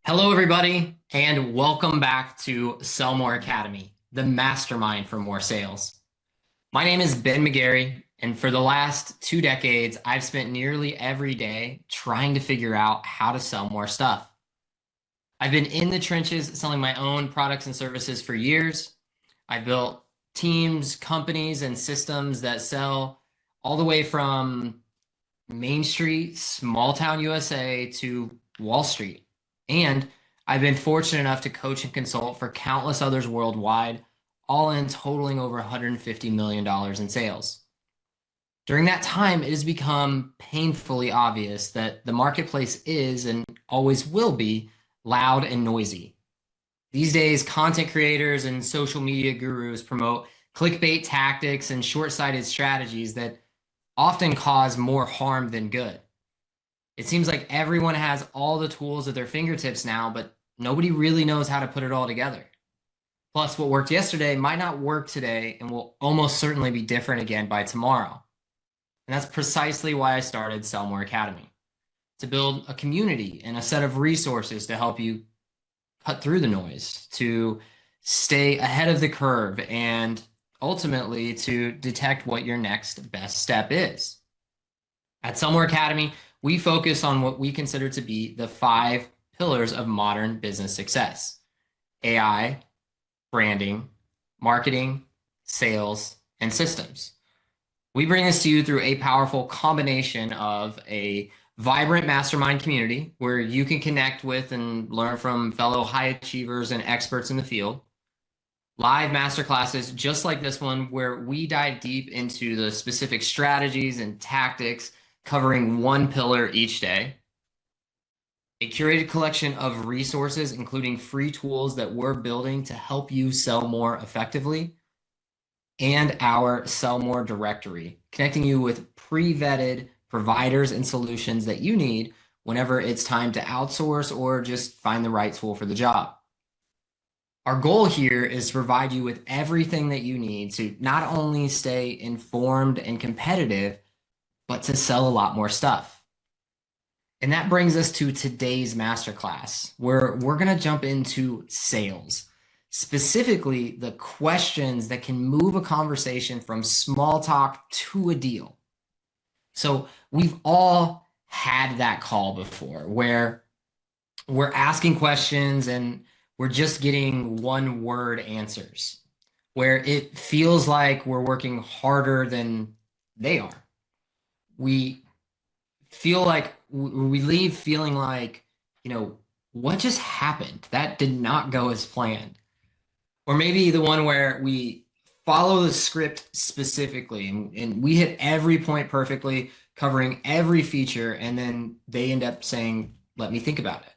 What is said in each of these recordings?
Hello, everybody, and welcome back to Sell More Academy, the mastermind for more sales. My name is Ben McGarry, and for the last 2 decades, I've spent nearly every day trying to figure out how to sell more stuff. I've been in the trenches selling my own products and services for years. I've built teams, companies, and systems that sell all the way from Main Street, small town USA to Wall Street. And I've been fortunate enough to coach and consult for countless others worldwide, all in totaling over $150 million in sales. During that time, it has become painfully obvious that the marketplace is and always will be loud and noisy. These days, content creators and social media gurus promote clickbait tactics and short-sighted strategies that often cause more harm than good. It seems like everyone has all the tools at their fingertips now, but nobody really knows how to put it all together. Plus, what worked yesterday might not work today and will almost certainly be different again by tomorrow. And that's precisely why I started Sell More Academy, to build a community and a set of resources to help you cut through the noise, to stay ahead of the curve, and ultimately to detect what your next best step is. At Sell More Academy, we focus on what we consider to be the 5 pillars of modern business success: AI, branding, marketing, sales, and systems. We bring this to you through a powerful combination of a vibrant mastermind community where you can connect with and learn from fellow high achievers and experts in the field, live masterclasses just like this one where we dive deep into the specific strategies and tactics covering one pillar each day, a curated collection of resources including free tools that we're building to help you sell more effectively, and our Sell More directory, connecting you with pre-vetted providers and solutions that you need whenever it's time to outsource or just find the right tool for the job. Our goal here is to provide you with everything that you need to not only stay informed and competitive, but to sell a lot more stuff. And that brings us to today's masterclass, where we're going to jump into sales, specifically the questions that can move a conversation from small talk to a deal. So we've all had that call before where we're asking questions and we're just getting one-word answers, where it feels like we're working harder than they are. We feel like we leave feeling like, what just happened? That did not go as planned. Or maybe the one where we follow the script specifically and we hit every point perfectly, covering every feature, and then they end up saying, let me think about it.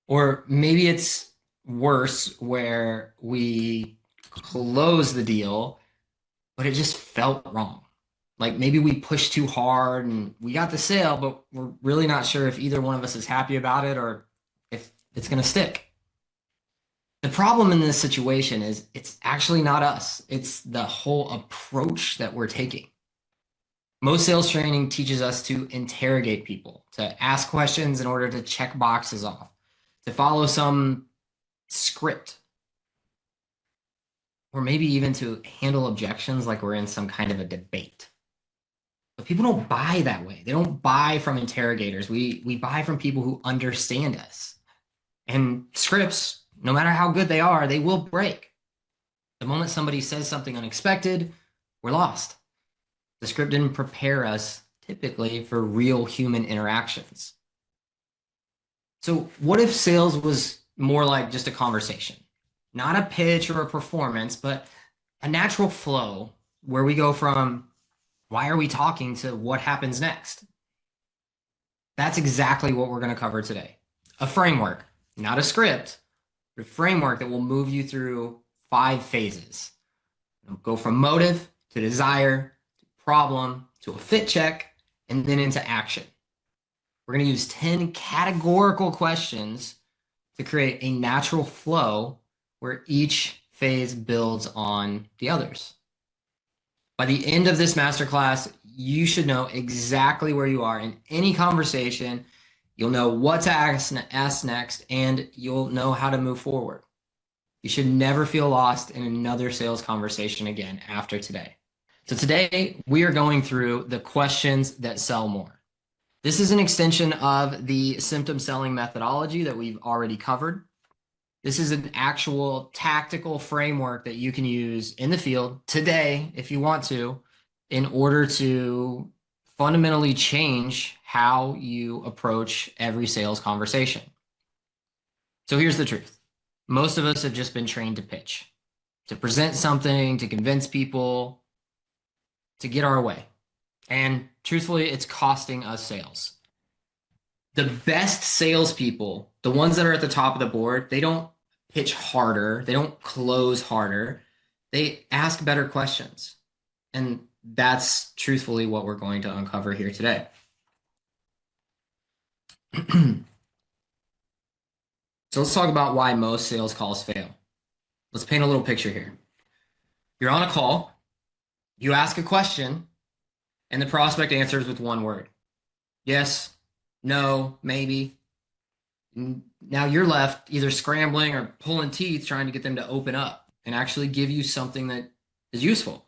Or maybe it's worse where we close the deal, but it just felt wrong. Like maybe we pushed too hard and we got the sale, but we're really not sure if either one of us is happy about it or if it's going to stick. The problem in this situation is it's actually not us. It's the whole approach that we're taking. Most sales training teaches us to interrogate people, to ask questions in order to check boxes off, to follow some script, or maybe even to handle objections like we're in some kind of a debate. But people don't buy that way. They don't buy from interrogators. We buy from people who understand us. And scripts, no matter how good they are, they will break. The moment somebody says something unexpected, we're lost. The script didn't prepare us typically for real human interactions. So what if sales was more like just a conversation? Not a pitch or a performance, but a natural flow where we go from why are we talking to what happens next? That's exactly what we're going to cover today. A framework, not a script, but a framework that will move you through 5 phases. It'll go from motive to desire, to problem, to a fit check, and then into action. We're going to use 10 categorical questions to create a natural flow where each phase builds on the others. By the end of this masterclass, you should know exactly where you are in any conversation You'll know what to ask next, and you'll know how to move forward. You should never feel lost in another sales conversation again after today. So today we are going through the questions that sell more. This is an extension of the symptom selling methodology that we've already covered. This is an actual tactical framework that you can use in the field today if you want to, in order to fundamentally change how you approach every sales conversation. So here's the truth. Most of us have just been trained to pitch, to present something, to convince people, to get our way. And truthfully, it's costing us sales. The best salespeople, the ones that are at the top of the board, they don't pitch harder. They don't close harder. They ask better questions. And that's truthfully what we're going to uncover here today. So let's talk about why most sales calls fail. Let's paint a little picture here. You're on a call, you ask a question, and the prospect answers with one word. Yes, no, maybe. Now you're left either scrambling or pulling teeth trying to get them to open up and actually give you something that is useful.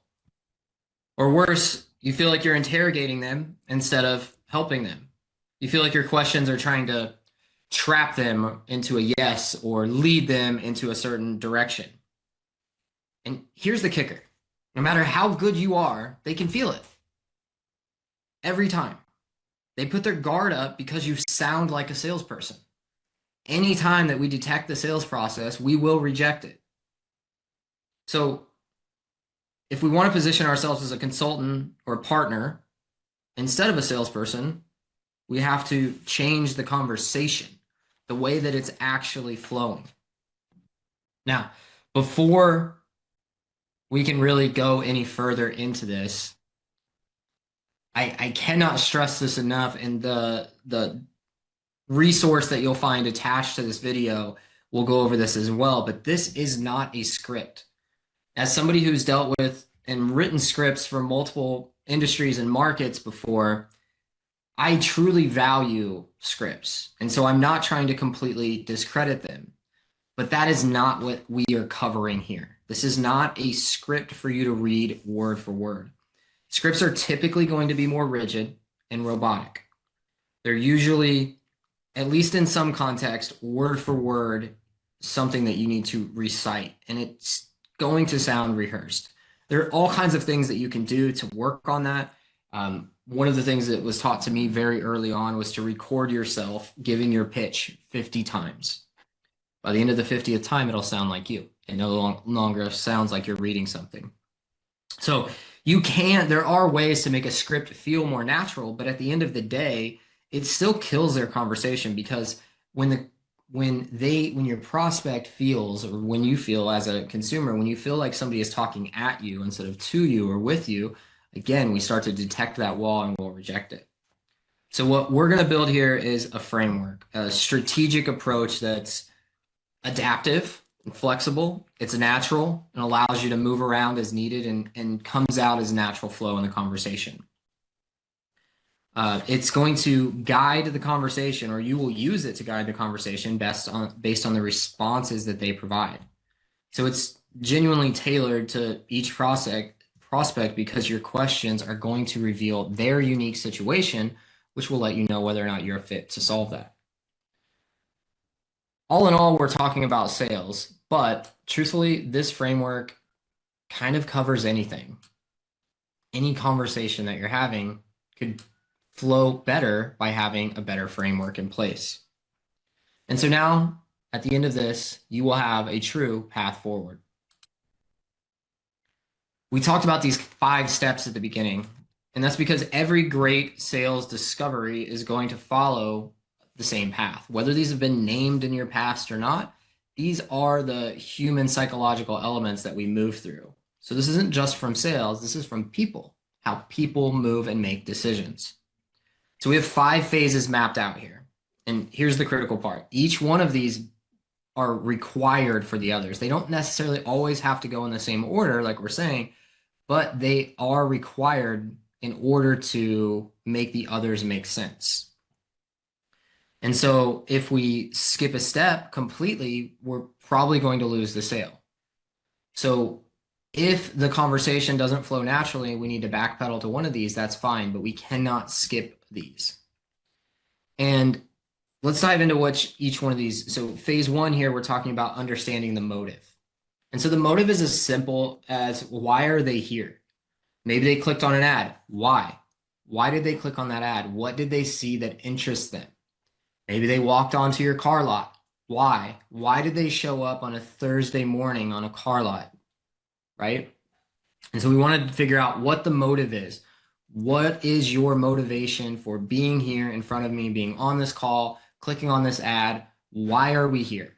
Or worse, you feel like you're interrogating them instead of helping them. You feel like your questions are trying to trap them into a yes or lead them into a certain direction. And here's the kicker. No matter how good you are, they can feel it. Every time. They put their guard up because you sound like a salesperson. Anytime that we detect the sales process, we will reject it. So if we want to position ourselves as a consultant or a partner instead of a salesperson, we have to change the conversation, the way that it's actually flowing. Now, before we can really go any further into this, I cannot stress this enough, and the resource that you'll find attached to this video will go over this as well, but this is not a script. As somebody who's dealt with and written scripts for multiple industries and markets before, I truly value scripts. And so I'm not trying to completely discredit them, but that is not what we are covering here. This is not a script for you to read word for word. Scripts are typically going to be more rigid and robotic. They're usually, at least in some context, word for word, something that you need to recite, and it's going to sound rehearsed. There are all kinds of things that you can do to work on that. One of the things that was taught to me very early on was to record yourself giving your pitch 50 times. By the end of the 50th time, it'll sound like you. It no longer sounds like you're reading something. So there are ways to make a script feel more natural, but at the end of the day, it still kills their conversation, because when your prospect feels, or when you feel as a consumer, when you feel like somebody is talking at you instead of to you or with you, again, we start to detect that wall and we'll reject it. So what we're going to build here is a framework, a strategic approach that's adaptive and flexible. It's natural and allows you to move around as needed and comes out as natural flow in the conversation. It's going to guide the conversation, or you will use it to guide the conversation based on the responses that they provide. So it's genuinely tailored to each prospect because your questions are going to reveal their unique situation, which will let you know whether or not you're a fit to solve that. All in all, we're talking about sales, but truthfully, this framework kind of covers anything. Any conversation that you're having could flow better by having a better framework in place. And so now, at the end of this, you will have a true path forward. We talked about these 5 steps at the beginning, and that's because every great sales discovery is going to follow the same path. Whether these have been named in your past or not, these are the human psychological elements that we move through. So this isn't just from sales, this is from people, how people move and make decisions. So we have 5 phases mapped out here. And here's the critical part. Each one of these are required for the others. They don't necessarily always have to go in the same order, like we're saying, but they are required in order to make the others make sense. And so if we skip a step completely, we're probably going to lose the sale. So if the conversation doesn't flow naturally, we need to backpedal to one of these, that's fine, but we cannot skip these. And let's dive into each one of these. So phase one here, we're talking about understanding the motive. And so the motive is as simple as, why are they here? Maybe they clicked on an ad. Why? Why did they click on that ad? What did they see that interests them? Maybe they walked onto your car lot. Why? Why did they show up on a Thursday morning on a car lot? Right? And so we wanted to figure out what the motive is. What is your motivation for being here in front of me, being on this call, clicking on this ad? Why are we here?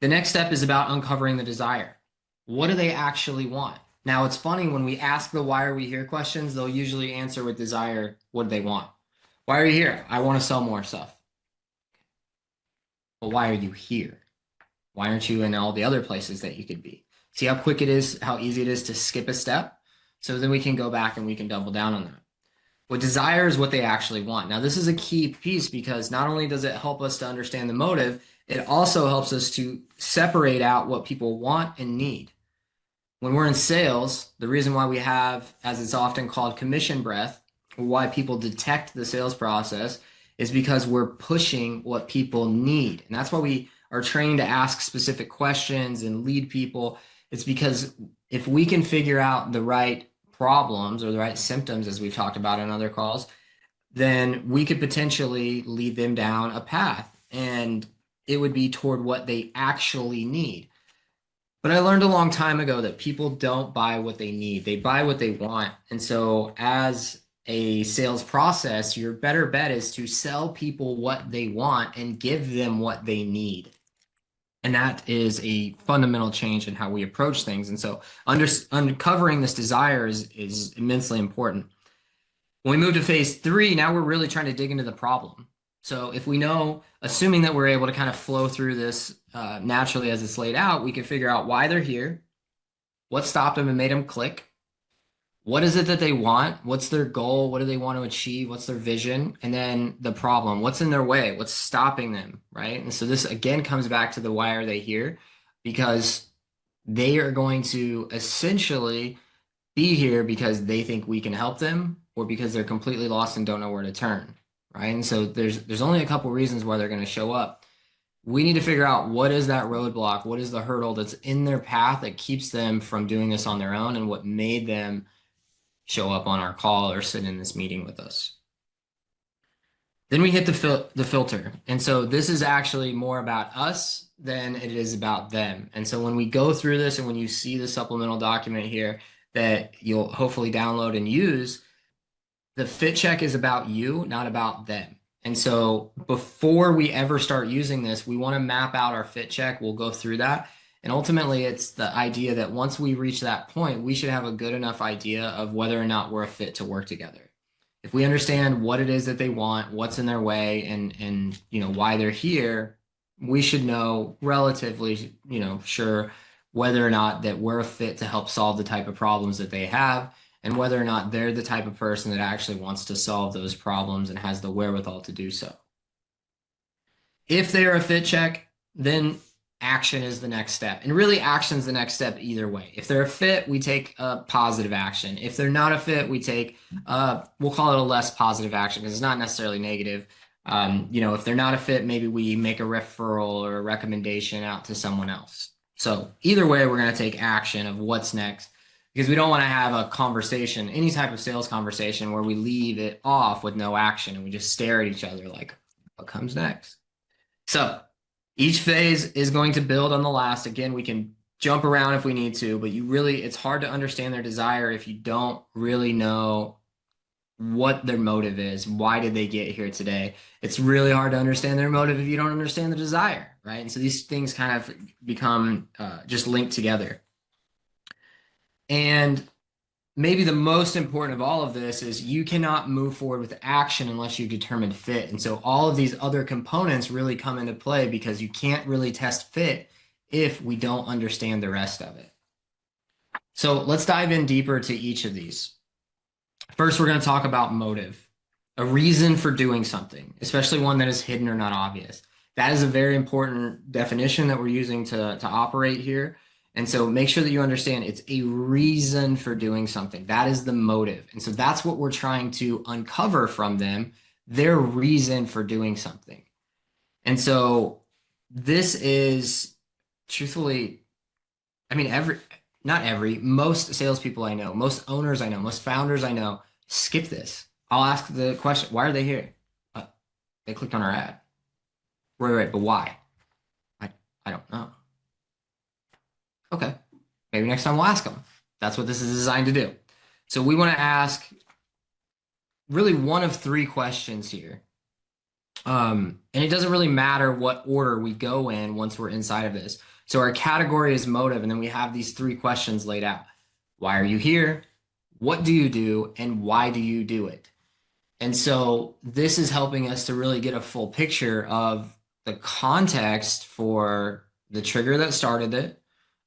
The next step is about uncovering the desire. What do they actually want? Now, it's funny when we ask the why are we here questions, they'll usually answer with desire. What do they want? Why are you here? I want to sell more stuff. But why are you here? Why aren't you in all the other places that you could be? See how quick it is, how easy it is to skip a step? So then we can go back and we can double down on that. What desire is what they actually want. Now, this is a key piece because not only does it help us to understand the motive, it also helps us to separate out what people want and need. When we're in sales, the reason why we have, as it's often called, commission breath, or why people detect the sales process, is because we're pushing what people need. And that's why we are trained to ask specific questions and lead people. It's because if we can figure out the right problems or the right symptoms, as we've talked about in other calls, then we could potentially lead them down a path, and it would be toward what they actually need. But I learned a long time ago that people don't buy what they need. They buy what they want. And so as a sales process, your better bet is to sell people what they want and give them what they need. And that is a fundamental change in how we approach things. And so uncovering this desire is immensely important. When we move to phase three, now we're really trying to dig into the problem. So if we know, assuming that we're able to kind of flow through this naturally as it's laid out, we can figure out why they're here, what stopped them and made them click, what is it that they want, what's their goal, what do they want to achieve, what's their vision, and then the problem, what's in their way, what's stopping them, right? And so this again comes back to the why are they here, because they are going to essentially be here because they think we can help them or because they're completely lost and don't know where to turn, right? And so there's only a couple reasons why they're going to show up. We need to figure out what is that roadblock, what is the hurdle that's in their path that keeps them from doing this on their own, and what made them show up on our call or sit in this meeting with us. Then we hit the filter. And so this is actually more about us than it is about them. And so when we go through this and when you see the supplemental document here that you'll hopefully download and use, the fit check is about you, not about them. And so before we ever start using this, we want to map out our fit check. We'll go through that. And ultimately, it's the idea that once we reach that point, we should have a good enough idea of whether or not we're a fit to work together. If we understand what it is that they want, what's in their way, and why they're here, we should know relatively, sure whether or not that we're a fit to help solve the type of problems that they have, and whether or not they're the type of person that actually wants to solve those problems and has the wherewithal to do so. If they're a fit check, then action is the next step. And really, action is the next step either way. If they're a fit, we take a positive action. If they're not a fit, we take, we'll call it a less positive action because it's not necessarily negative. If they're not a fit, maybe we make a referral or a recommendation out to someone else. So either way, we're going to take action of what's next, because we don't want to have a conversation, any type of sales conversation, where we leave it off with no action and we just stare at each other like, what comes next? So each phase is going to build on the last. Again, we can jump around if we need to, but it's hard to understand their desire if you don't really know what their motive is. Why did they get here today? It's really hard to understand their motive if you don't understand the desire, right? And so these things kind of become just linked together. And maybe the most important of all of this is you cannot move forward with action unless you've determined fit. And so all of these other components really come into play because you can't really test fit if we don't understand the rest of it. So let's dive in deeper to each of these. First, we're going to talk about motive. A reason for doing something, especially one that is hidden or not obvious. That is a very important definition that we're using to operate here. And so make sure that you understand it's a reason for doing something. That is the motive. And so that's what we're trying to uncover from them, their reason for doing something. And so this is truthfully, I mean, most salespeople I know, most owners I know, most founders I know skip this. I'll ask the question, why are they here? Uh, they clicked on our ad. Right, but why? I, I don't know. Okay, maybe next time we'll ask them. That's what this is designed to do. So we want to ask really one of three questions here. And it doesn't really matter what order we go in once we're inside of this. So our category is motive, and then we have these three questions laid out. Why are you here? What do you do? And why do you do it? And so this is helping us to really get a full picture of the context for the trigger that started it,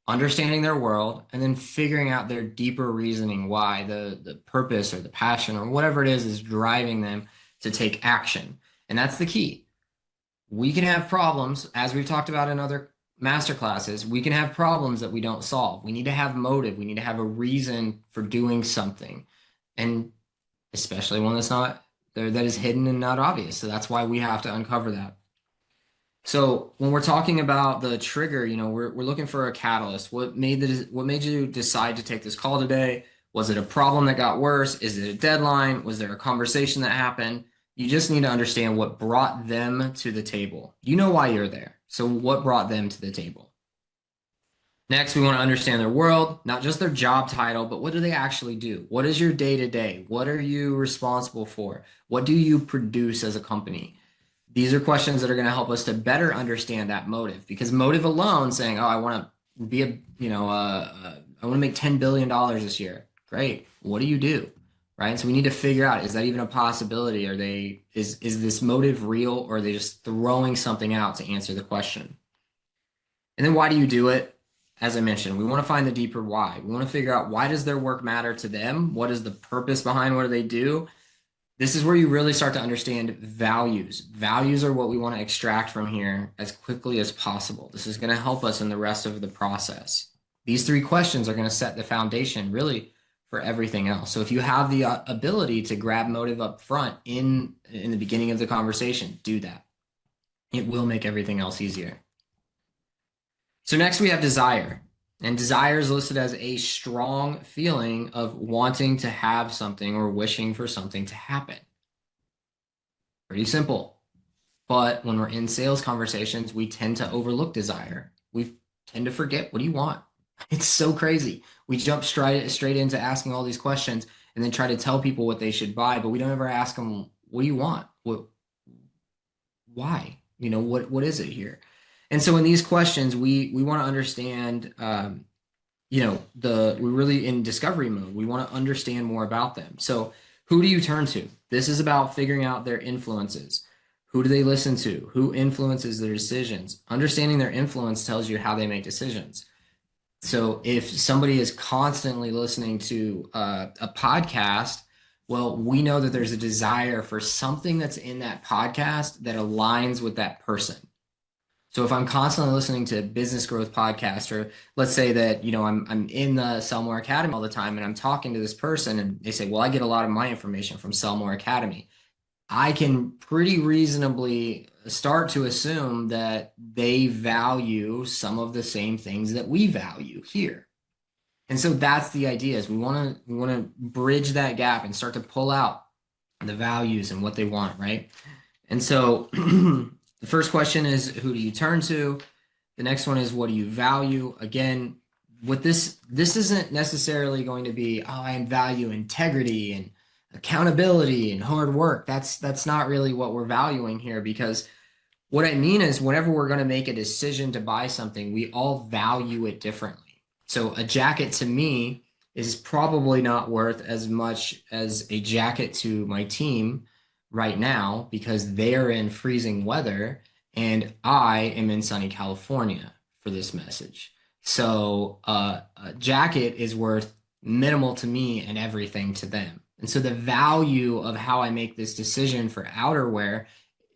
understanding their world, and then figuring out their deeper reasoning why, the purpose or the passion or whatever it is driving them to take action. And that's the key. We can have problems, as we've talked about in other masterclasses, we can have problems that we don't solve. We need to have motive. We need to have a reason for doing something. And especially one that's not there, that is hidden and not obvious. So that's why we have to uncover that. So when we're talking about the trigger, we're looking for a catalyst. What made you decide to take this call today? Was it a problem that got worse? Is it a deadline? Was there a conversation that happened? You just need to understand what brought them to the table. You know why you're there. So what brought them to the table? Next, we want to understand their world, not just their job title, but what do they actually do? What is your day-to-day? What are you responsible for? What do you produce as a company? These are questions that are going to help us to better understand that motive, because motive alone, saying, oh, I want to be I want to make $10 billion this year. Great. What do you do? Right. So we need to figure out, is that even a possibility? Is this motive real, or are they just throwing something out to answer the question? And then why do you do it? As I mentioned, we want to find the deeper why. We want to figure out, why does their work matter to them? What is the purpose behind what they do? This is where you really start to understand values. Values are what we want to extract from here as quickly as possible. This is going to help us in the rest of the process. These three questions are going to set the foundation really for everything else. So if you have the ability to grab motive up front in the beginning of the conversation, do that. It will make everything else easier. So next we have desire. And desire is listed as a strong feeling of wanting to have something or wishing for something to happen. Pretty simple. But when we're in sales conversations, we tend to overlook desire. We tend to forget, what do you want? It's so crazy. We jump straight into asking all these questions and then try to tell people what they should buy, but we don't ever ask them, what do you want? Why? What is it here? And so in these questions, we want to understand, we're really in discovery mode. We want to understand more about them. So who do you turn to? This is about figuring out their influences. Who do they listen to? Who influences their decisions? Understanding their influence tells you how they make decisions. So if somebody is constantly listening to a podcast, well, we know that there's a desire for something that's in that podcast that aligns with that person. So if I'm constantly listening to business growth podcasts, or let's say that, I'm in the Sell More Academy all the time and I'm talking to this person and they say, well, I get a lot of my information from Sell More Academy. I can pretty reasonably start to assume that they value some of the same things that we value here. And so that's the idea, is we want to bridge that gap and start to pull out the values and what they want, right? And so the first question is, who do you turn to? The next one is, what do you value? Again, what this isn't necessarily going to be, oh, I value integrity and accountability and hard work. That's not really what we're valuing here, because what I mean is, whenever we're going to make a decision to buy something, we all value it differently. So a jacket to me is probably not worth as much as a jacket to my team right now, because they're in freezing weather and I am in sunny California for this message. So a jacket is worth minimal to me and everything to them. And so the value of how I make this decision for outerwear,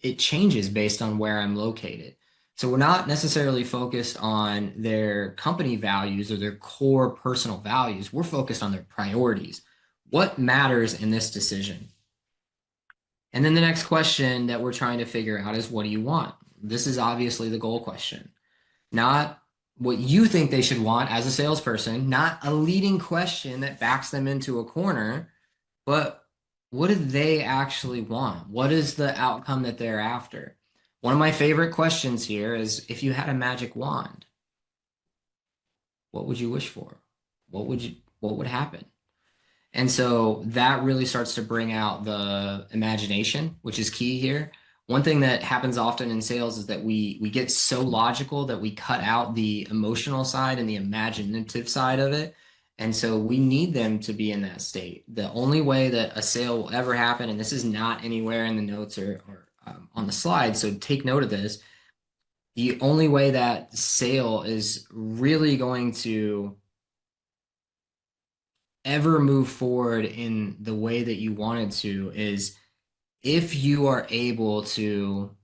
it changes based on where I'm located. So we're not necessarily focused on their company values or their core personal values. We're focused on their priorities. What matters in this decision? And then the next question that we're trying to figure out is, what do you want? This is obviously the goal question, not what you think they should want as a salesperson, not a leading question that backs them into a corner, but what do they actually want? What is the outcome that they're after? One of my favorite questions here is, if you had a magic wand, what would you wish for? What would happen? And so that really starts to bring out the imagination, which is key here. One thing that happens often in sales is that we get so logical that we cut out the emotional side and the imaginative side of it. And so we need them to be in that state. The only way that a sale will ever happen, and this is not anywhere in the notes or on the slide, so take note of this. The only way that sale is really going to ever move forward in the way that you wanted to is if you are able to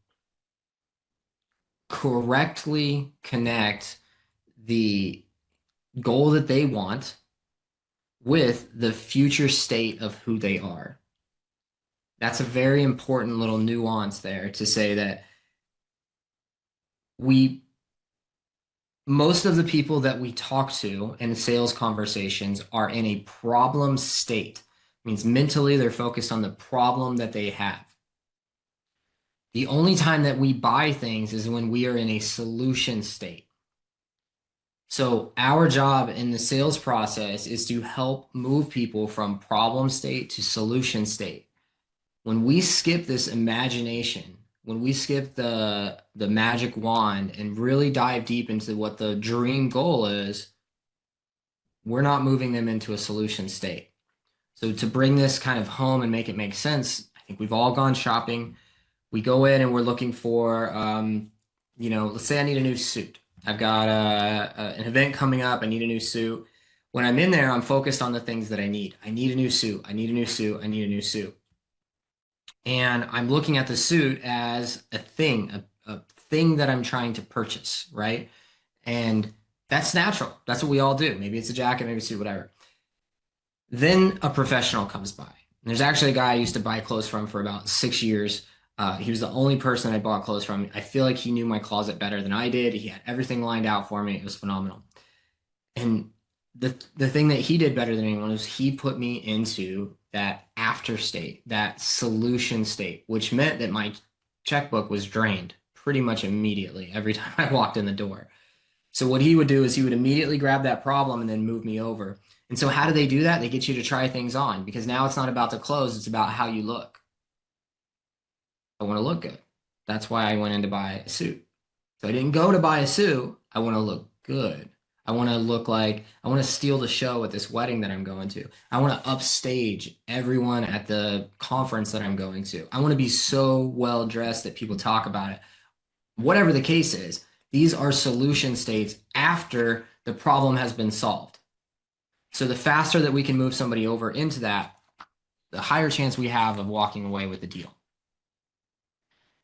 correctly connect the goal that they want with the future state of who they are. That's a very important little nuance there to say that most of the people that we talk to in sales conversations are in a problem state. It means mentally they're focused on the problem that they have. The only time that we buy things is when we are in a solution state. So our job in the sales process is to help move people from problem state to solution state. When we skip this imagination, when we skip the magic wand and really dive deep into what the dream goal is, we're not moving them into a solution state. So to bring this kind of home and make it make sense, I think we've all gone shopping. We go in and we're looking for, let's say I need a new suit. I've got an event coming up. I need a new suit. When I'm in there, I'm focused on the things that I need. I need a new suit. I need a new suit. I need a new suit. And I'm looking at the suit as a thing that I'm trying to purchase, right? And that's natural. That's what we all do. Maybe it's a jacket, maybe it's a suit, whatever. Then a professional comes by. And there's actually a guy I used to buy clothes from for about 6 years. He was the only person I bought clothes from. I feel like he knew my closet better than I did. He had everything lined out for me. It was phenomenal. And the thing that he did better than anyone was he put me into that after state, that solution state, which meant that my checkbook was drained pretty much immediately every time I walked in the door. So what he would do is he would immediately grab that problem and then move me over. And so how do they do that? They get you to try things on, because now it's not about the clothes, it's about how you look. I want to look good. That's why I went in to buy a suit. So I didn't go to buy a suit. I want to look good. I want to look like I want to steal the show at this wedding that I'm going to. I want to upstage everyone at the conference that I'm going to. I want to be so well dressed that people talk about it. Whatever the case is, these are solution states after the problem has been solved. So the faster that we can move somebody over into that, the higher chance we have of walking away with the deal.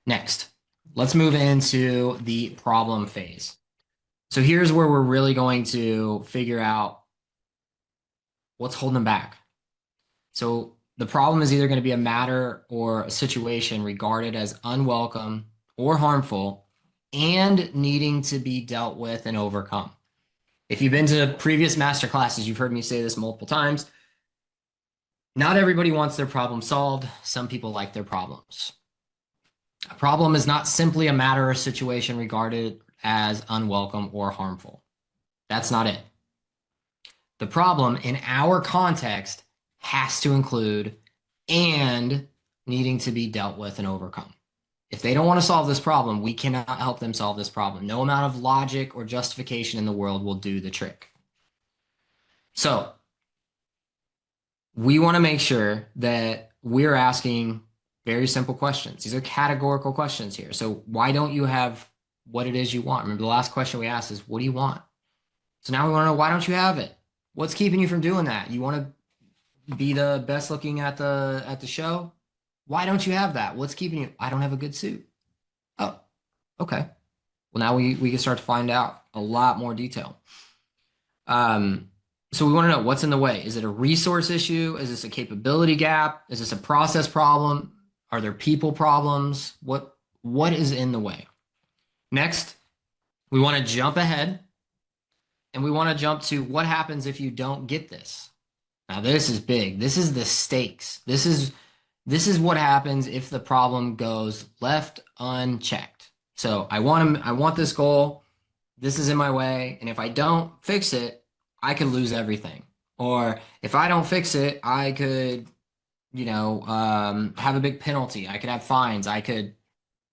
Next, let's move into the problem phase. So here's where we're really going to figure out what's holding them back. So the problem is either going to be a matter or a situation regarded as unwelcome or harmful and needing to be dealt with and overcome. If you've been to previous masterclasses, you've heard me say this multiple times. Not everybody wants their problem solved. Some people like their problems. A problem is not simply a matter or situation regarded as unwelcome or harmful. That's not it. The problem in our context has to include and needing to be dealt with and overcome. If they don't want to solve this problem, we cannot help them solve this problem. No amount of logic or justification in the world will do the trick. So we want to make sure that we're asking very simple questions. These are categorical questions here. So why don't you have what it is you want? Remember the last question we asked is, what do you want? So now we want to know, why don't you have it? What's keeping you from doing that? You want to be the best looking at the show? Why don't you have that? What's keeping you? I don't have a good suit. Oh, okay. Well, now we can start to find out a lot more detail. Um, so we want to know what's in the way. Is it a resource issue? Is this a capability gap? Is this a process problem? Are there people problems? What is in the way? Next, we want to jump ahead and we want to jump to what happens if you don't get this. Now this is big. This is the stakes. This is what happens if the problem goes left unchecked. So I want this goal. This is in my way, and if I don't fix it, I could lose everything. Or if I don't fix it, I could, have a big penalty. I could have fines. I could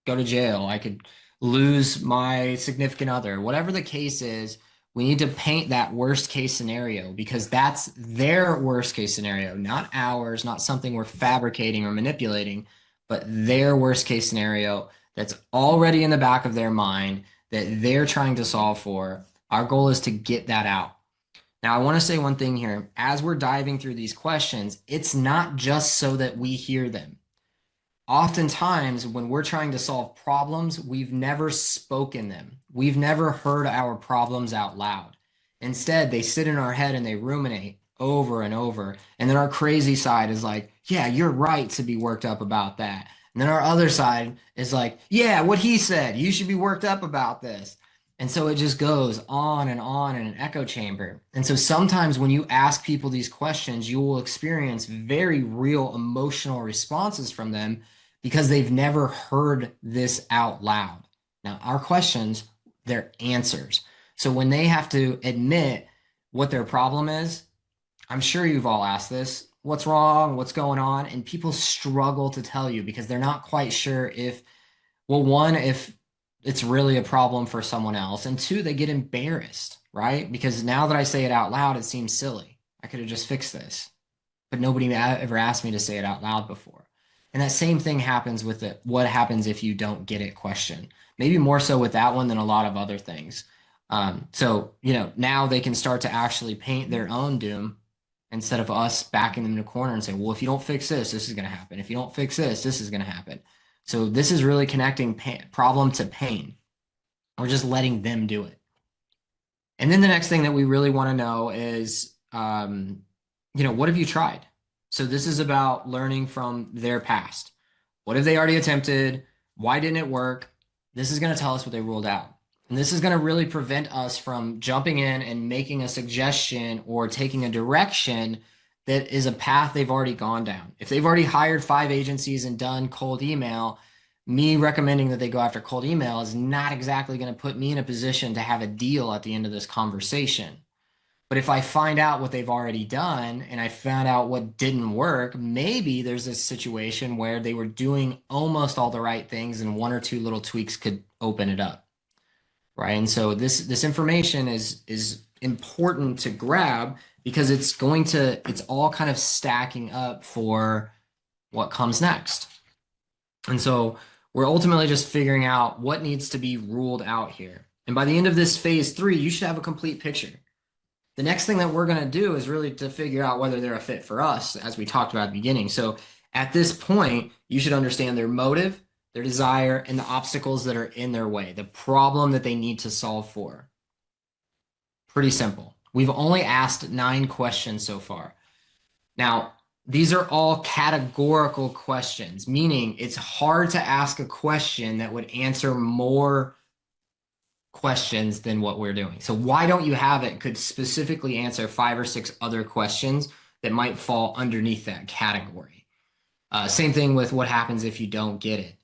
go to jail. I could lose my significant other. Whatever the case is, we need to paint that worst case scenario because that's their worst case scenario, not ours, not something we're fabricating or manipulating, but their worst case scenario that's already in the back of their mind that they're trying to solve for. Our goal is to get that out. Now, I want to say one thing here. As we're diving through these questions, it's not just so that we hear them. Oftentimes, when we're trying to solve problems, we've never spoken them. We've never heard our problems out loud. Instead, they sit in our head and they ruminate over and over. And then our crazy side is like, yeah, you're right to be worked up about that. And then our other side is like, yeah, what he said, you should be worked up about this. And so it just goes on in an echo chamber. And so sometimes when you ask people these questions, you will experience very real emotional responses from them because they've never heard this out loud. Now, our questions, they're answers. So when they have to admit what their problem is, I'm sure you've all asked this, what's wrong, what's going on? And people struggle to tell you because they're not quite sure if, well, one, if it's really a problem for someone else. And two, they get embarrassed, right? Because now that I say it out loud, it seems silly. I could have just fixed this, but nobody ever asked me to say it out loud before. And that same thing happens with it. What happens if you don't get it question? Maybe more so with that one than a lot of other things. So, now they can start to actually paint their own doom instead of us backing them in a corner and say, well, if you don't fix this, this is going to happen. If you don't fix this, this is going to happen. So this is really connecting problem to pain. We're just letting them do it. And then the next thing that we really want to know is, what have you tried? So this is about learning from their past. What have they already attempted? Why didn't it work? This is going to tell us what they ruled out. And this is going to really prevent us from jumping in and making a suggestion or taking a direction that is a path they've already gone down. If they've already hired 5 agencies and done cold email, me recommending that they go after cold email is not exactly going to put me in a position to have a deal at the end of this conversation. But if I find out what they've already done and I found out what didn't work, maybe there's a situation where they were doing almost all the right things and 1 or 2 little tweaks could open it up. Right. And so this information is important to grab because it's all kind of stacking up for what comes next. And so we're ultimately just figuring out what needs to be ruled out here. And by the end of this phase 3, you should have a complete picture. The next thing that we're going to do is really to figure out whether they're a fit for us, as we talked about at the beginning. So at this point, you should understand their motive, their desire, and the obstacles that are in their way, the problem that they need to solve for. Pretty simple. We've only asked 9 questions so far. Now, these are all categorical questions, meaning it's hard to ask a question that would answer more questions than what we're doing. So why don't you have it could specifically answer 5 or 6 other questions that might fall underneath that category. Same thing with what happens if you don't get it.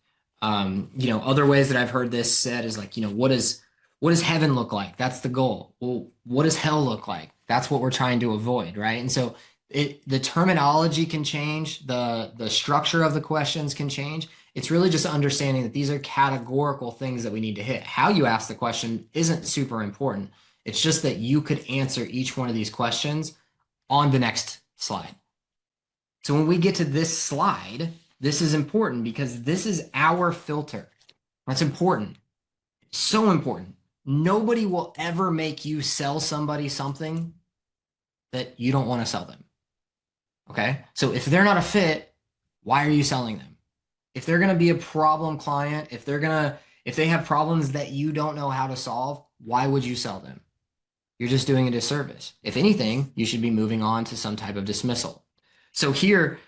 Other ways that I've heard this said is like, what does heaven look like? That's the goal. Well, what does hell look like? That's what we're trying to avoid, right? And so the terminology can change, the structure of the questions can change. It's really just understanding that these are categorical things that we need to hit. How you ask the question isn't super important. It's just that you could answer each one of these questions on the next slide. So when we get to this slide, this is important because this is our filter. That's important. So important. Nobody will ever make you sell somebody something that you don't want to sell them. Okay. So if they're not a fit, why are you selling them? If they're going to be a problem client, if they have problems that you don't know how to solve, why would you sell them? You're just doing a disservice. If anything, you should be moving on to some type of dismissal. So here,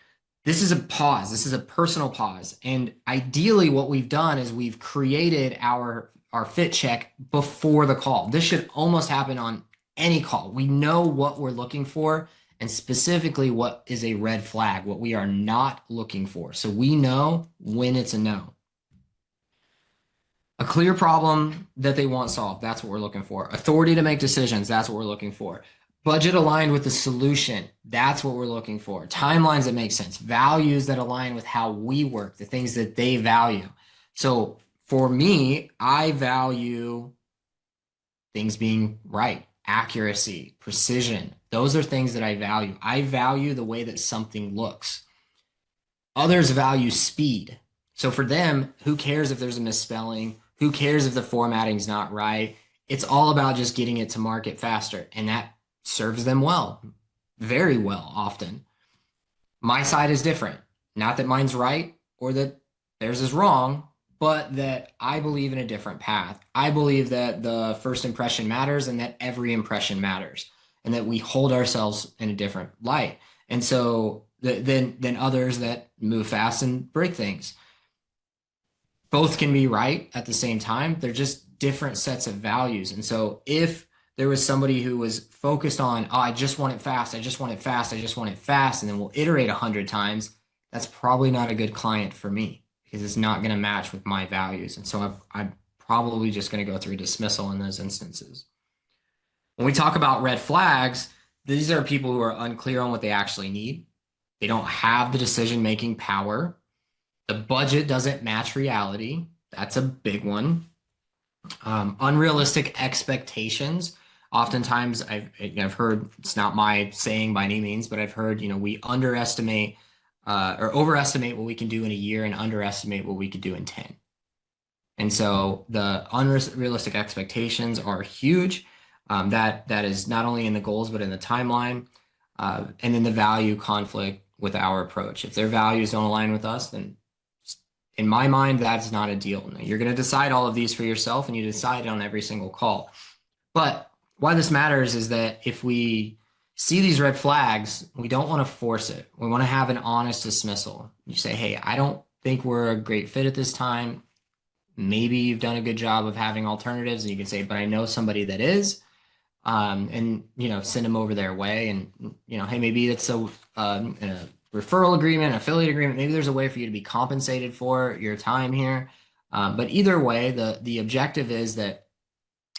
this is a pause. This is a personal pause. And ideally, what we've done is we've created our fit check before the call. This should almost happen on any call. We know what we're looking for and specifically what is a red flag, what we are not looking for. So we know when it's a no. A clear problem that they want solved. That's what we're looking for. Authority to make decisions. That's what we're looking for. Budget aligned with the solution. That's what we're looking for. Timelines that make sense. Values that align with how we work, the things that they value. So for me, I value things being right, accuracy, precision. Those are things that I value. I value the way that something looks. Others value speed. So for them, who cares if there's a misspelling? Who cares if the formatting's not right? It's all about just getting it to market faster. And that serves them well, very well, often. My side is different. Not that mine's right or that theirs is wrong, but that I believe in a different path. I believe that the first impression matters and that every impression matters and that we hold ourselves in a different light. And so than others that move fast and break things. Both can be right at the same time. They're just different sets of values. And so if there was somebody who was focused on, oh, I just want it fast, I just want it fast, I just want it fast, and then we'll iterate 100 times, that's probably not a good client for me because it's not going to match with my values. And so I'm probably just going to go through dismissal in those instances. When we talk about red flags, these are people who are unclear on what they actually need. They don't have the decision-making power. The budget doesn't match reality. That's a big one. Unrealistic expectations. Oftentimes, I've heard, it's not my saying by any means, but I've heard, we underestimate or overestimate what we can do in a year and underestimate what we could do in 10. And so the unrealistic expectations are huge. That is not only in the goals, but in the timeline. And then the value conflict with our approach. If their values don't align with us, then in my mind, that's not a deal. You're going to decide all of these for yourself and you decide on every single call. But why this matters is that if we see these red flags, we don't want to force it. We want to have an honest dismissal. You say, hey, I don't think we're a great fit at this time. Maybe you've done a good job of having alternatives. And you can say, but I know somebody that is. And, send them over their way. And, hey, maybe it's a referral agreement, affiliate agreement. Maybe there's a way for you to be compensated for your time here. But either way, the objective is that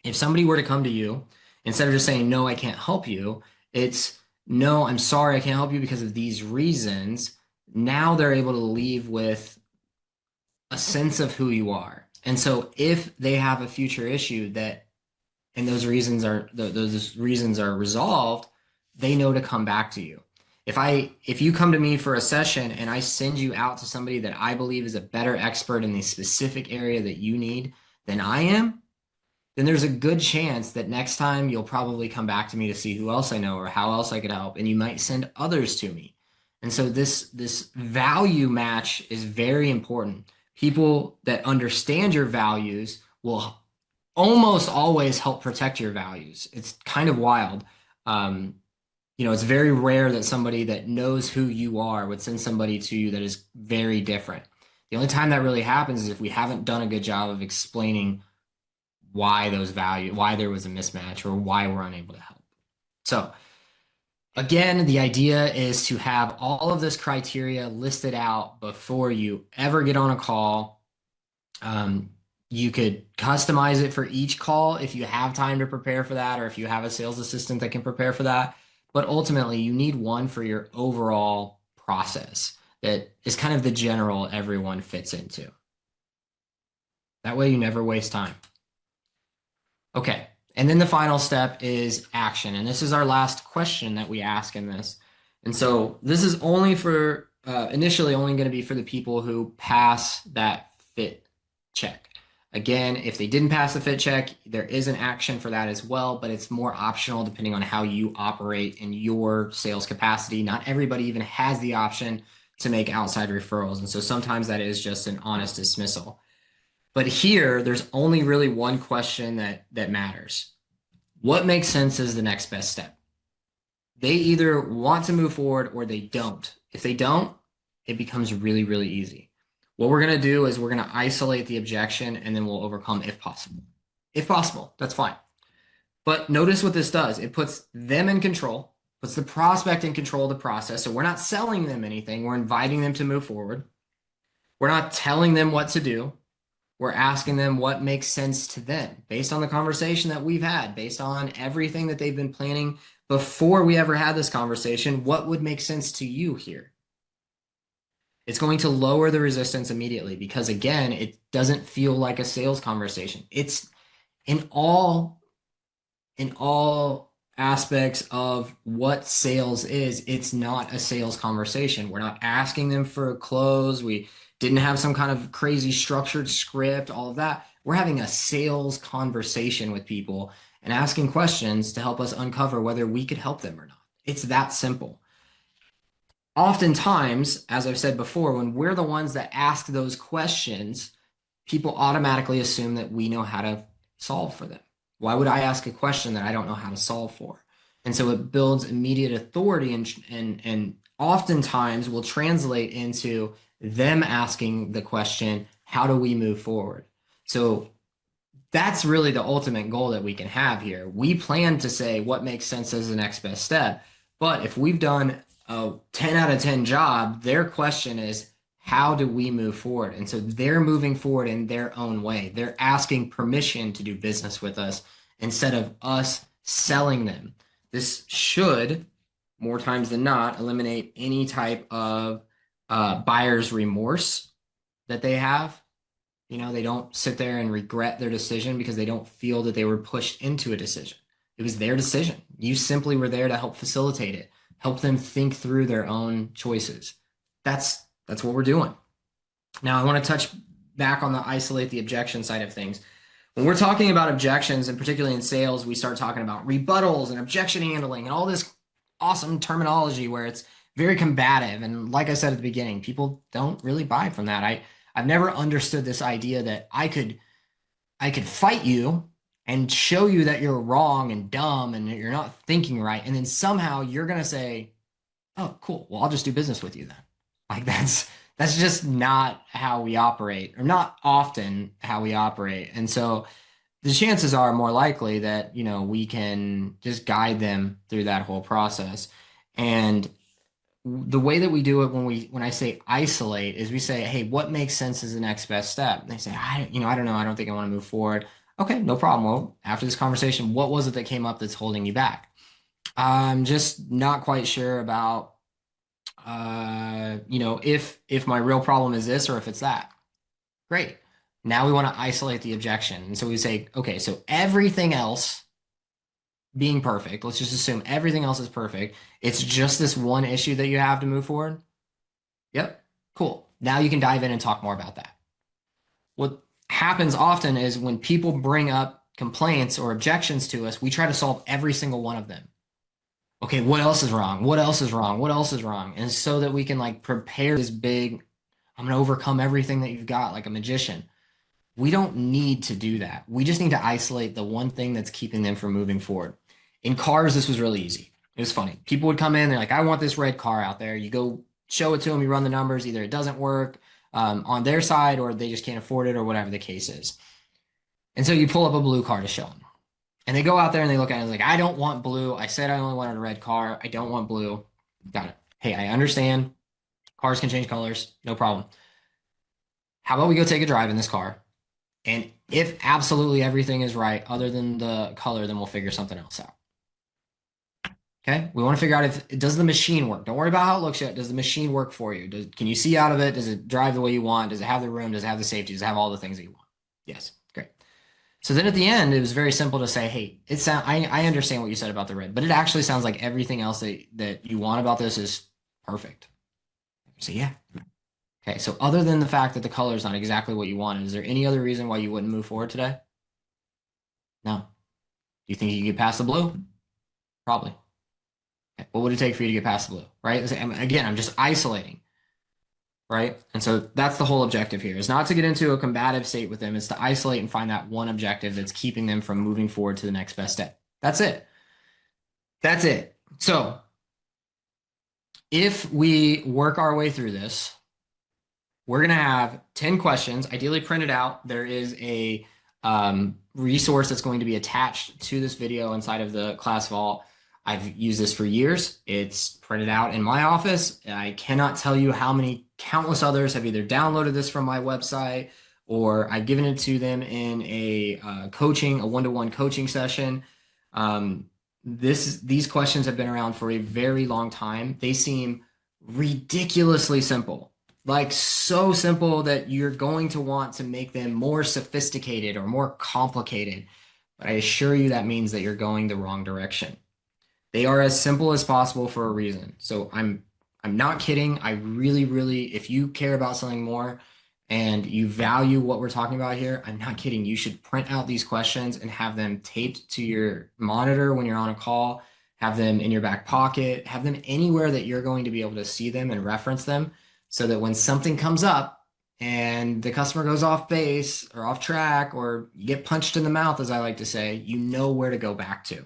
if somebody were to come to you, instead of just saying, no, I can't help you, it's, no, I'm sorry, I can't help you because of these reasons. Now they're able to leave with a sense of who you are. And so if they have a future issue and those reasons are resolved, they know to come back to you. If you come to me for a session and I send you out to somebody that I believe is a better expert in the specific area that you need than I am, then there's a good chance that next time you'll probably come back to me to see who else I know or how else I could help, and you might send others to me. And so this value match is very important. People that understand your values will almost always help protect your values. It's kind of wild. It's very rare that somebody that knows who you are would send somebody to you that is very different. The only time that really happens is if we haven't done a good job of explaining why there was a mismatch or why we're unable to help. So again, the idea is to have all of this criteria listed out before you ever get on a call. You could customize it for each call if you have time to prepare for that, or if you have a sales assistant that can prepare for that. But ultimately, you need one for your overall process that is kind of the general everyone fits into. That way you never waste time. Okay, and then the final step is action. And this is our last question that we ask in this. And so this is only initially only going to be for the people who pass that fit check. Again, if they didn't pass the fit check, there is an action for that as well, but it's more optional depending on how you operate in your sales capacity. Not everybody even has the option to make outside referrals. And so sometimes that is just an honest dismissal. But here, there's only really one question that matters. What makes sense as the next best step? They either want to move forward or they don't. If they don't, it becomes really, really easy. What we're going to do is we're going to isolate the objection and then we'll overcome if possible. If possible, that's fine. But notice what this does. It puts them in control, puts the prospect in control of the process. So we're not selling them anything. We're inviting them to move forward. We're not telling them what to do. We're asking them what makes sense to them based on the conversation that we've had, based on everything that they've been planning before we ever had this conversation. What would make sense to you here? It's going to lower the resistance immediately because, again, it doesn't feel like a sales conversation. It's in all aspects of what sales is, it's not a sales conversation. We're not asking them for a close. We didn't have some kind of crazy structured script, all of that. We're having a sales conversation with people and asking questions to help us uncover whether we could help them or not. It's that simple. Oftentimes, as I've said before, when we're the ones that ask those questions, people automatically assume that we know how to solve for them. Why would I ask a question that I don't know how to solve for? And so it builds immediate authority and oftentimes will translate into them asking the question, how do we move forward? So that's really the ultimate goal that we can have here. We plan to say what makes sense as the next best step. But if we've done a 10 out of 10 job, their question is, how do we move forward? And so they're moving forward in their own way. They're asking permission to do business with us instead of us selling them. This should, more times than not, eliminate any type of buyer's remorse that they have. You know, they don't sit there and regret their decision because they don't feel that they were pushed into a decision. It was their decision. You simply were there to help facilitate it, help them think through their own choices. That's what we're doing. Now, I want to touch back on the isolate the objection side of things. When we're talking about objections, and particularly in sales, we start talking about rebuttals and objection handling and all this awesome terminology where it's very combative. And like I said at the beginning, people don't really buy from that. I've never understood this idea that I could fight you and show you that you're wrong and dumb and you're not thinking right. And then somehow you're going to say, oh, cool. Well, I'll just do business with you then. Like that's just not how we operate, or not often how we operate. And so the chances are more likely that, you know, we can just guide them through that whole process. And the way that we do it when I say isolate is we say, hey, what makes sense as the next best step? And they say, I don't know. I don't think I want to move forward. Okay, no problem. Well, after this conversation, what was it that came up that's holding you back? I'm just not quite sure about, if my real problem is this or if it's that. Great. Now we want to isolate the objection. And so we say, okay, so everything else being perfect, let's just assume everything else is perfect. It's just this one issue that you have to move forward. Yep. Cool. Now you can dive in and talk more about that. What happens often is when people bring up complaints or objections to us, we try to solve every single one of them. Okay, what else is wrong? What else is wrong? What else is wrong? And so that we can like prepare this big, I'm going to overcome everything that you've got like a magician. We don't need to do that. We just need to isolate the one thing that's keeping them from moving forward. In cars, this was really easy. It was funny. People would come in, they're like, I want this red car out there. You go show it to them, you run the numbers. Either it doesn't work on their side or they just can't afford it or whatever the case is. And so you pull up a blue car to show them. And they go out there and they look at it like, I don't want blue. I said I only wanted a red car. I don't want blue. Got it. Hey, I understand. Cars can change colors. No problem. How about we go take a drive in this car? And if absolutely everything is right, other than the color, then we'll figure something else out. Okay? We want to figure out if does the machine work? Don't worry about how it looks yet. Does the machine work for you? Can you see out of it? Does it drive the way you want? Does it have the room? Does it have the safety? Does it have all the things that you want? Yes. Great. So then at the end, it was very simple to say, hey, I understand what you said about the red, but it actually sounds like everything else that you want about this is perfect. So yeah. Okay, so other than the fact that the color is not exactly what you wanted, is there any other reason why you wouldn't move forward today? No. Do you think you could get past the blue? Probably. Okay, what would it take for you to get past the blue, right? Again, I'm just isolating, right? And so that's the whole objective here, is not to get into a combative state with them. It's to isolate and find that one objective that's keeping them from moving forward to the next best step. That's it. That's it. So if we work our way through this, we're going to have 10 questions, ideally printed out. There is a resource that's going to be attached to this video inside of the class vault. I've used this for years. It's printed out in my office. I cannot tell you how many countless others have either downloaded this from my website or I've given it to them in a one-to-one coaching session. These questions have been around for a very long time. They seem ridiculously simple, like so simple that you're going to want to make them more sophisticated or more complicated. But I assure you that means that you're going the wrong direction. They are as simple as possible for a reason. So I'm not kidding. I really, if you care about selling more and you value what we're talking about here, I'm not kidding. You should print out these questions and have them taped to your monitor when you're on a call, have them in your back pocket, have them anywhere that you're going to be able to see them and reference them so that when something comes up and the customer goes off base or off track or you get punched in the mouth, as I like to say, you know where to go back to.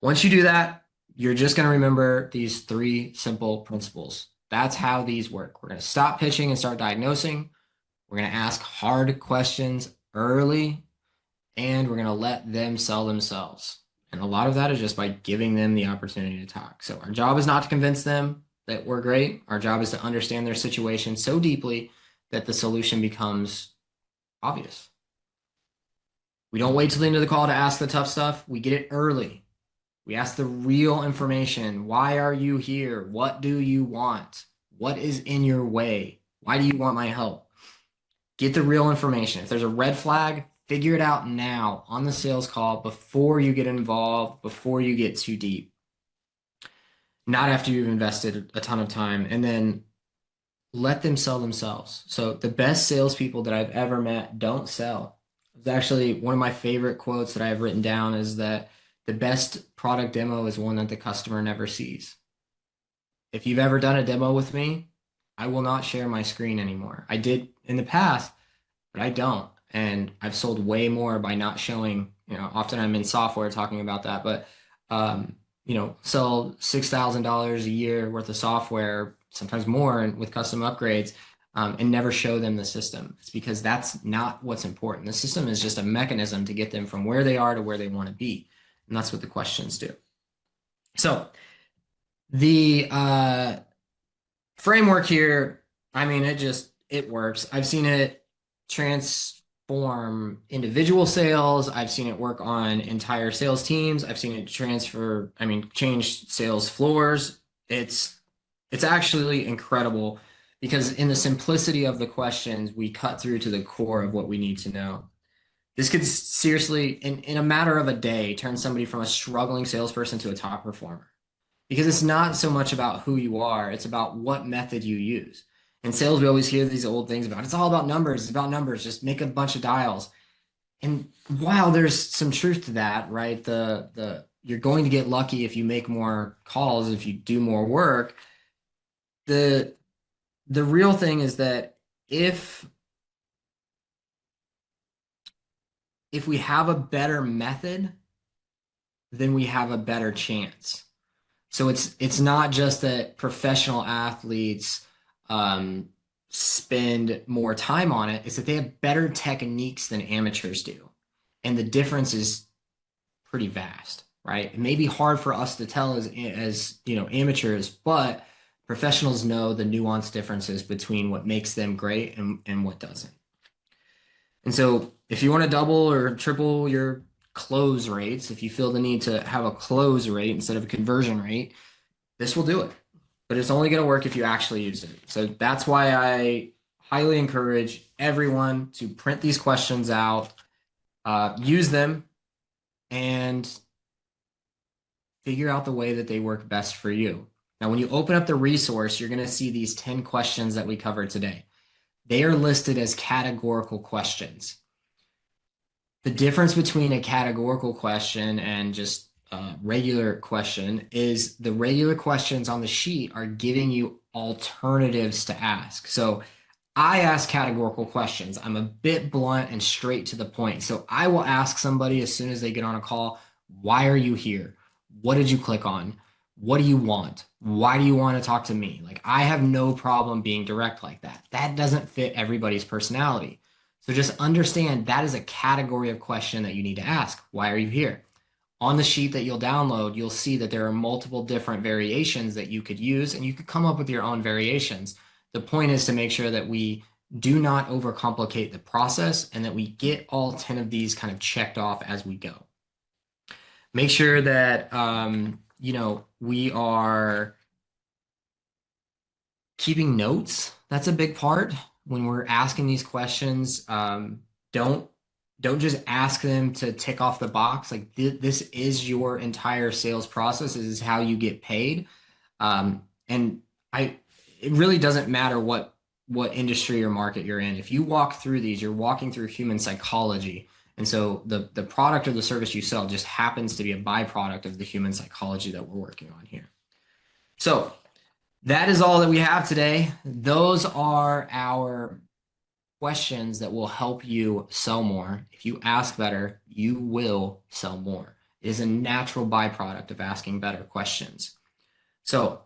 Once you do that, you're just going to remember these 3 simple principles. That's how these work. We're going to stop pitching and start diagnosing. We're going to ask hard questions early, and we're going to let them sell themselves. And a lot of that is just by giving them the opportunity to talk. So our job is not to convince them that we're great. Our job is to understand their situation so deeply that the solution becomes obvious. We don't wait till the end of the call to ask the tough stuff. We get it early. We ask the real information. Why are you here? What do you want? What is in your way? Why do you want my help? Get the real information. If there's a red flag, figure it out now on the sales call before you get involved, before you get too deep. Not after you've invested a ton of time, and then let them sell themselves. So the best salespeople that I've ever met don't sell. It's actually one of my favorite quotes that I have written down is that the best product demo is one that the customer never sees. If you've ever done a demo with me, I will not share my screen anymore. I did in the past, but I don't. And I've sold way more by not showing, often I'm in software talking about that, but, sell $6,000 a year worth of software, sometimes more and with custom upgrades, and never show them the system. It's because that's not what's important. The system is just a mechanism to get them from where they are to where they want to be. And that's what the questions do. So the framework here, it works. I've seen it transform individual sales. I've seen it work on entire sales teams. I've seen it change sales floors. It's actually incredible because in the simplicity of the questions, we cut through to the core of what we need to know. This could seriously, in a matter of a day, turn somebody from a struggling salesperson to a top performer. Because it's not so much about who you are, it's about what method you use. In sales, we always hear these old things about, it's all about numbers, it's about numbers, just make a bunch of dials. And while there's some truth to that, right, you're going to get lucky if you make more calls, if you do more work. The real thing is that if we have a better method, then we have a better chance. So it's not just that professional athletes spend more time on it, it's that they have better techniques than amateurs do. And the difference is pretty vast, right? It may be hard for us to tell as amateurs, but professionals know the nuanced differences between what makes them great and what doesn't. And so if you want to double or triple your close rates, if you feel the need to have a close rate instead of a conversion rate, this will do it. But it's only going to work if you actually use it. So that's why I highly encourage everyone to print these questions out, use them, and figure out the way that they work best for you. Now, when you open up the resource, you're going to see these 10 questions that we covered today. They are listed as categorical questions. The difference between a categorical question and just a regular question is the regular questions on the sheet are giving you alternatives to ask. So I ask categorical questions. I'm a bit blunt and straight to the point. So I will ask somebody as soon as they get on a call, why are you here? What did you click on? What do you want? Why do you want to talk to me? Like, I have no problem being direct like that. That doesn't fit everybody's personality. So just understand that is a category of question that you need to ask. Why are you here? On the sheet that you'll download, you'll see that there are multiple different variations that you could use, and you could come up with your own variations. The point is to make sure that we do not overcomplicate the process and that we get all 10 of these kind of checked off as we go. Make sure that, we are keeping notes. That's a big part when we're asking these questions. Don't just ask them to tick off the box. Like this is your entire sales process. This is how you get paid. It really doesn't matter what industry or market you're in. If you walk through these, you're walking through human psychology. And so the product or the service you sell just happens to be a byproduct of the human psychology that we're working on here. So that is all that we have today. Those are our questions that will help you sell more. If you ask better, you will sell more. It is a natural byproduct of asking better questions. So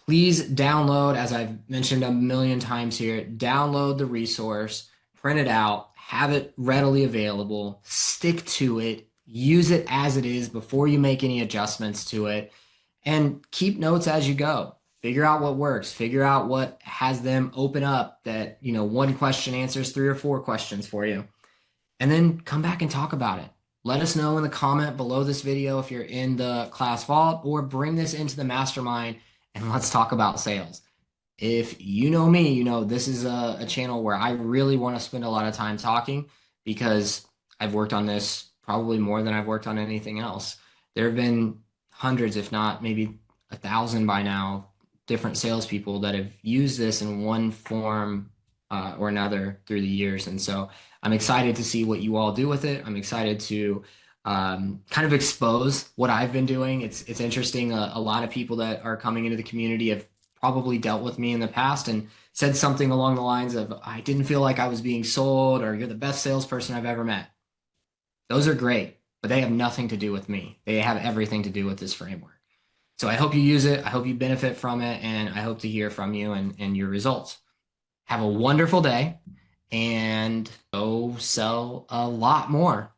please download, as I've mentioned a million times here, download the resource, print it out, have it readily available, stick to it, use it as it is before you make any adjustments to it, and keep notes as you go. Figure out what works. Figure out what has them open up that, one question answers 3 or 4 questions for you. And then come back and talk about it. Let us know in the comment below this video if you're in the class vault, or bring this into the mastermind and let's talk about sales. If you know me, this is a channel where I really want to spend a lot of time talking because I've worked on this probably more than I've worked on anything else. There have been hundreds, if not maybe 1,000 by now, different salespeople that have used this in one form or another through the years. And so I'm excited to see what you all do with it. I'm excited to kind of expose what I've been doing. It's interesting. A lot of people that are coming into the community have probably dealt with me in the past and said something along the lines of, I didn't feel like I was being sold, or you're the best salesperson I've ever met. Those are great, but they have nothing to do with me. They have everything to do with this framework. So I hope you use it. I hope you benefit from it. And I hope to hear from you and your results. Have a wonderful day and go sell a lot more.